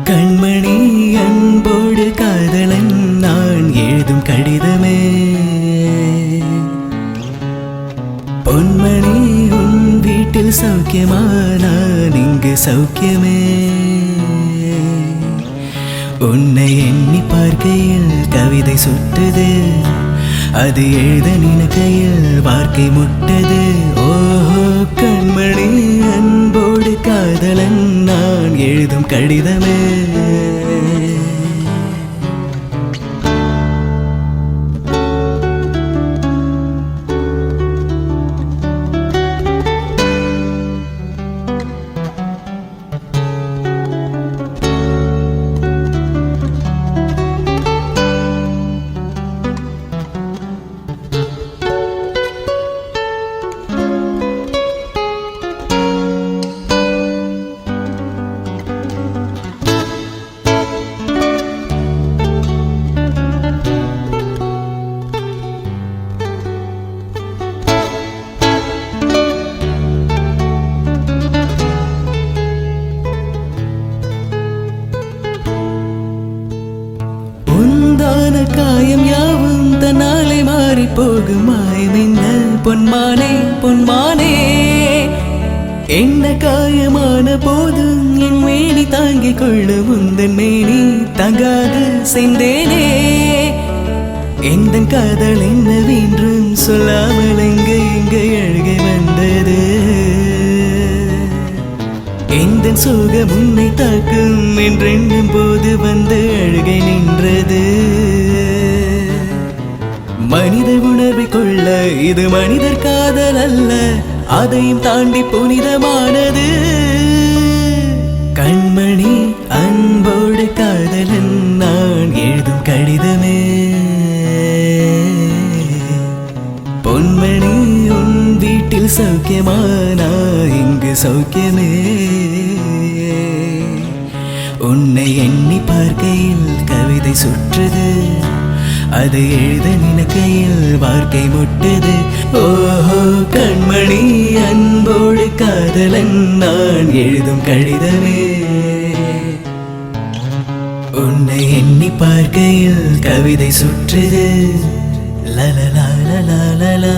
கண்மணி அன்போடு காதலன் நான் எழுதும் கடிதமே. பொன்மணி உன் வீட்டில் சௌக்கியமா? நான் இங்கு சௌக்கியமே. உன்னை எண்ணி பார்க்கையில் கவிதை சுட்டது, அது எழுத நினைக்கையில் வாழ்க்கை முட்டது. ஓஹோ கண்மணி அன்போடு காதலன் நான் எழுதும் கடிதமே. காயம் யாவும் தன்னாலே மாறி போகும் மாயமென்ன பொன்மானே பொன்மானே. என்ன காயமான போதும் என் மேனி தாங்கிக் கொள்ளும் உந்தன் மேனி தங்காது செந்தேனே. எந்த காதல் என்னவென்றும் சொல்லாமல் எங்கே அழுகை வந்தது. எந்த சோகம் உன்னை தாக்கும் என்றெண்ணும் போது வந்து அழுகை நின்றது. மனித உணர்வை கொள்ள இது மனிதர் காதல் அல்ல, அதையும் தாண்டி புனிதமானது. கண்மணி அன்போடு காதலன் நான் எழுதும் கடிதமே. பொன்மணி உன் வீட்டில் சௌக்கியமா? நான் இங்கு சௌக்கியமே. உன்னை எண்ணி பார்க்கையில் கவிதை சுற்றது, அதை எழுத நினைக்கையில் வாழ்க்கை முட்டது. ஓஹோ கண்மணி அன்போடு காதலன் நான் எழுதும் கடிதமே. உன்னை எண்ணி பார்க்கையில் கவிதை சுற்றது. லலலா லலலா.